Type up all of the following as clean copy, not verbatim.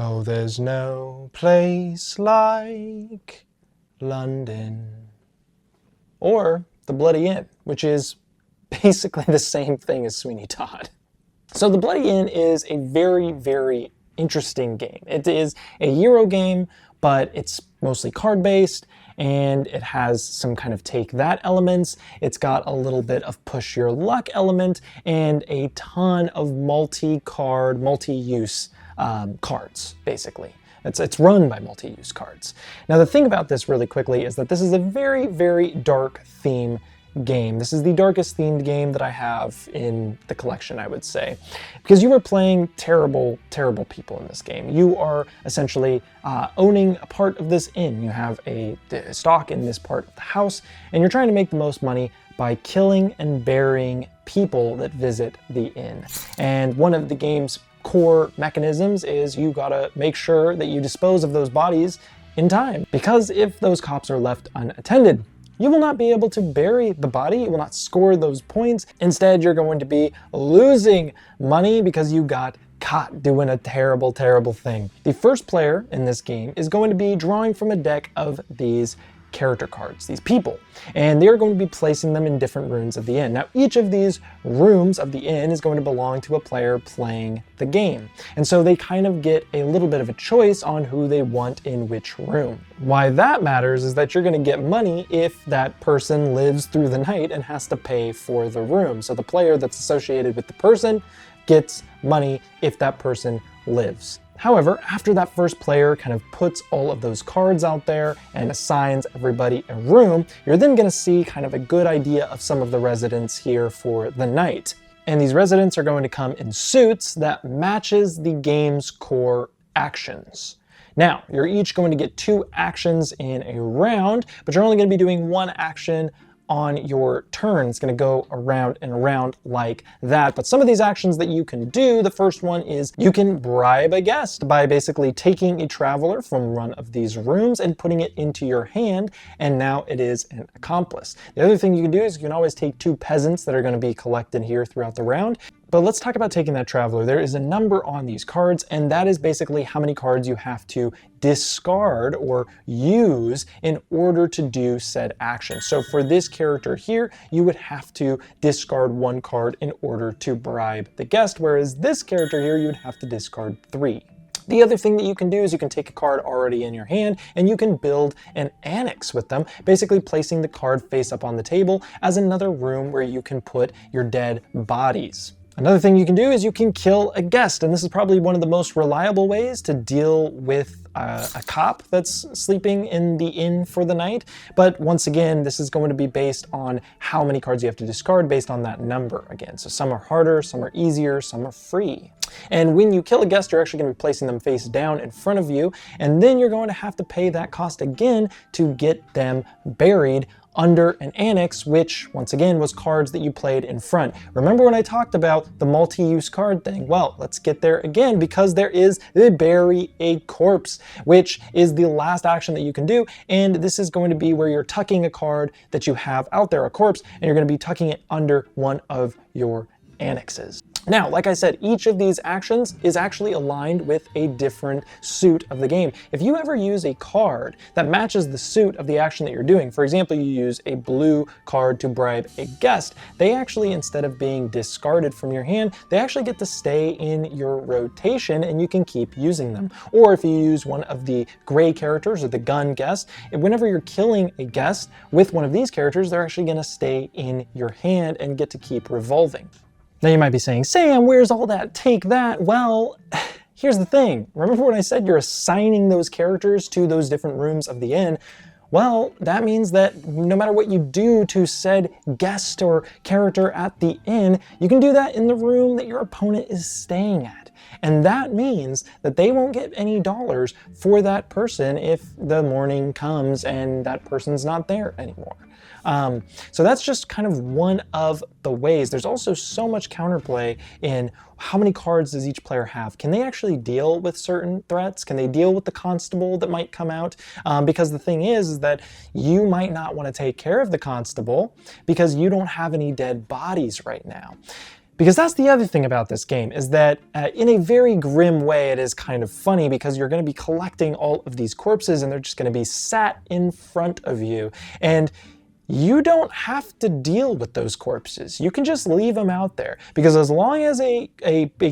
Oh, there's no place like London. Or the Bloody Inn, which is basically the same thing as Sweeney Todd. So the Bloody Inn is a very, very interesting game. It is a Euro game, but it's mostly card-based, and it has some kind of take that elements. It's got a little bit of push your luck element, and a ton of multi-card, multi-use cards, basically. It's run by multi-use cards. Now the thing about this really quickly is that this is a very, very dark theme game. This is the darkest themed game that I have in the collection, I would say, because you are playing terrible, terrible people in this game. You are essentially owning a part of this inn. You have a stock in this part of the house, and you're trying to make the most money by killing and burying people that visit the inn. And one of the game's core mechanisms is you gotta make sure that you dispose of those bodies in time, because if those cops are left unattended, you will not be able to bury the body, you will not score those points. Instead, you're going to be losing money because you got caught doing a terrible, terrible thing. The first player in this game is going to be drawing from a deck of these character cards, these people, and they're going to be placing them in different rooms of the inn. Now, each of these rooms of the inn is going to belong to a player playing the game, and so they kind of get a little bit of a choice on who they want in which room. Why that matters is that you're going to get money if that person lives through the night and has to pay for the room. So the player that's associated with the person gets money if that person lives. However, after that first player kind of puts all of those cards out there and assigns everybody a room, you're then going to see kind of a good idea of some of the residents here for the night. And these residents are going to come in suits that matches the game's core actions. Now, you're each going to get 2 actions in a round, but you're only going to be doing 1 action on your turn. It's going to go around and around like that. But some of these actions that you can do, the first one is you can bribe a guest by basically taking a traveler from one of these rooms and putting it into your hand, and now it is an accomplice. The other thing you can do is you can always take 2 peasants that are going to be collected here throughout the round. But let's talk about taking that traveler. There is a number on these cards, and that is basically how many cards you have to discard or use in order to do said action. So for this character here, you would have to discard 1 card in order to bribe the guest, whereas this character here, you would have to discard 3. The other thing that you can do is you can take a card already in your hand and you can build an annex with them, basically placing the card face up on the table as another room where you can put your dead bodies. Another thing you can do is you can kill a guest, and this is probably one of the most reliable ways to deal with a cop that's sleeping in the inn for the night. But once again, this is going to be based on how many cards you have to discard based on that number again. So some are harder, some are easier, some are free. And when you kill a guest, you're actually going to be placing them face down in front of you, and then you're going to have to pay that cost again to get them buried under an annex, which once again was cards that you played in front. Remember when I talked about the multi-use card thing? Well, let's get there again, because there is the bury a corpse, which is the last action that you can do. And this is going to be where you're tucking a card that you have out there, a corpse, and you're going to be tucking it under one of your annexes. Now, like I said, each of these actions is actually aligned with a different suit of the game. If you ever use a card that matches the suit of the action that you're doing, for example, you use a blue card to bribe a guest, they actually, instead of being discarded from your hand, they actually get to stay in your rotation and you can keep using them. Or if you use one of the gray characters or the gun guest, whenever you're killing a guest with one of these characters, they're actually going to stay in your hand and get to keep revolving. Now you might be saying, Sam, where's all that take that? Well, here's the thing. Remember when I said you're assigning those characters to those different rooms of the inn? Well, that means that no matter what you do to said guest or character at the inn, you can do that in the room that your opponent is staying at. And that means that they won't get any dollars for that person if the morning comes and that person's not there anymore. So that's just kind of one of the ways. There's also so much counterplay in how many cards does each player have? Can they actually deal with certain threats? Can they deal with the constable that might come out? Because the thing is that you might not want to take care of the constable because you don't have any dead bodies right now. Because that's the other thing about this game, is that in a very grim way, it is kind of funny because you're going to be collecting all of these corpses and they're just going to be sat in front of you. And you don't have to deal with those corpses. You can just leave them out there, because as long as a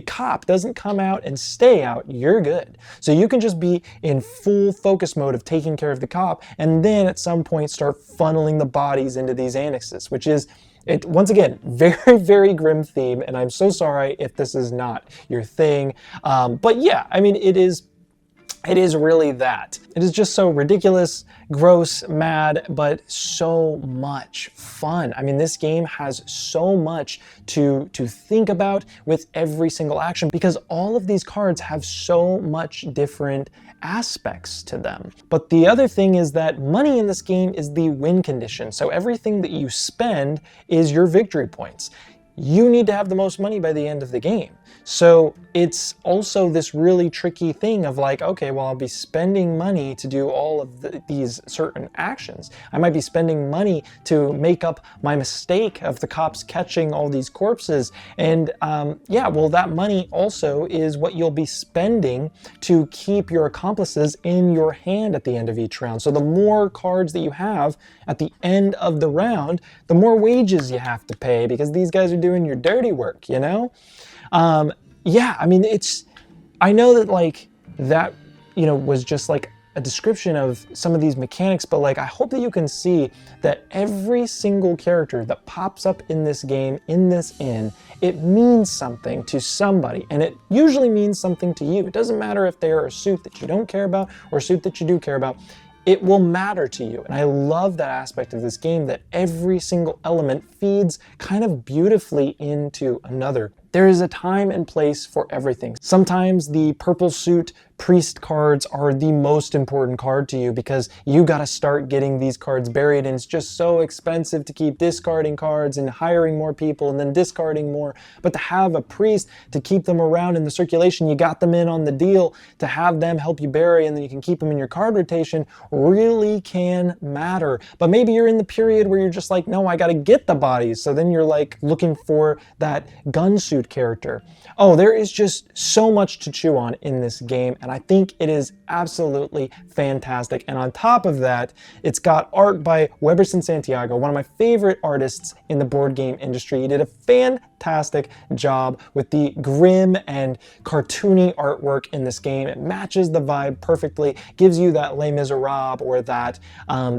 cop doesn't come out and stay out, you're good. So you can just be in full focus mode of taking care of the cop, and then at some point start funneling the bodies into these annexes, which is, once again, very, very grim theme, and I'm so sorry if this is not your thing. But yeah, I mean, it is really that. It is just so ridiculous, gross, mad, but so much fun. I mean, this game has so much to think about with every single action, because all of these cards have so much different aspects to them. But the other thing is that money in this game is the win condition. So everything that you spend is your victory points. You need to have the most money by the end of the game. So it's also this really tricky thing of like, okay, well, I'll be spending money to do all of these certain actions. I might be spending money to make up my mistake of the cops catching all these corpses. And yeah, well, that money also is what you'll be spending to keep your accomplices in your hand at the end of each round. So the more cards that you have at the end of the round, the more wages you have to pay, because these guys are doing your dirty work, you know? Yeah, I mean, I know that like that, you know, was just like a description of some of these mechanics, but like, I hope that you can see that every single character that pops up in this game, in this inn, it means something to somebody, and it usually means something to you. It doesn't matter if they are a suit that you don't care about or a suit that you do care about. It will matter to you. And I love that aspect of this game, that every single element feeds kind of beautifully into another. There is a time and place for everything. Sometimes the purple suit priest cards are the most important card to you, because you got to start getting these cards buried, and it's just so expensive to keep discarding cards and hiring more people and then discarding more. But to have a priest to keep them around in the circulation, you got them in on the deal, to have them help you bury and then you can keep them in your card rotation really can matter. But maybe you're in the period where you're just like, no, I got to get the bodies. So then you're like looking for that gun suit character. Oh, there is just so much to chew on in this game, and I think it is absolutely fantastic. And on top of that, it's got art by Weberson Santiago, one of my favorite artists in the board game industry. He did a fantastic job with the grim and cartoony artwork in this game. It matches the vibe perfectly, gives you that Les Miserables or that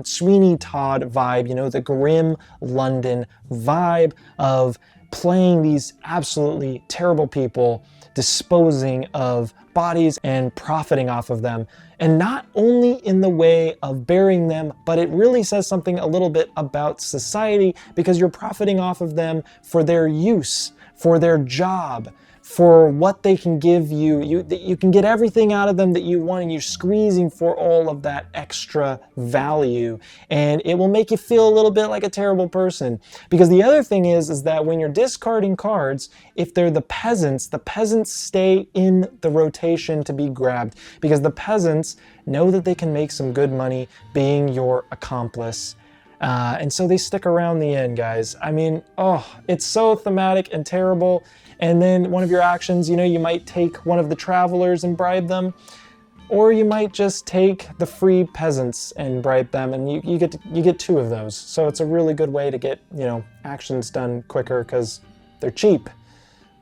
Sweeney Todd vibe, you know, the grim London vibe of playing these absolutely terrible people, disposing of bodies and profiting off of them. And not only in the way of burying them, but it really says something a little bit about society, because you're profiting off of them for their use, for their job, for what they can give you. You can get everything out of them that you want, and you're squeezing for all of that extra value. And it will make you feel a little bit like a terrible person. Because the other thing is that when you're discarding cards, if they're the peasants stay in the rotation to be grabbed, because the peasants know that they can make some good money being your accomplice. And so they stick around the end, guys. I mean, oh, it's so thematic and terrible. And then one of your actions, you know, you might take one of the travelers and bribe them, or you might just take the free peasants and bribe them, and you get two of those. So it's a really good way to get, you know, actions done quicker, because they're cheap,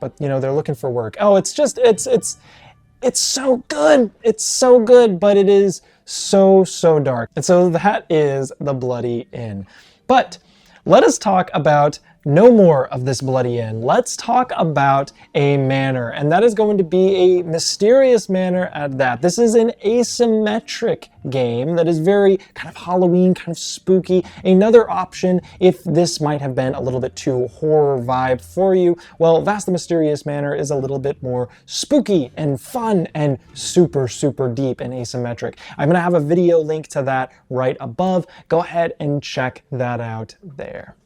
but you know, they're looking for work. Oh, it's so good. It's so good, but it is so dark. And so that is the Bloody Inn. But let us talk about no more of this Bloody Inn. Let's talk about a manor, and that is going to be a mysterious manor at that. This is an asymmetric game that is very kind of Halloween, kind of spooky. Another option, if this might have been a little bit too horror vibe for you, well, Vast the Mysterious Manor is a little bit more spooky and fun and super deep and asymmetric. I'm gonna have a video link to that right above. Go ahead and check that out there.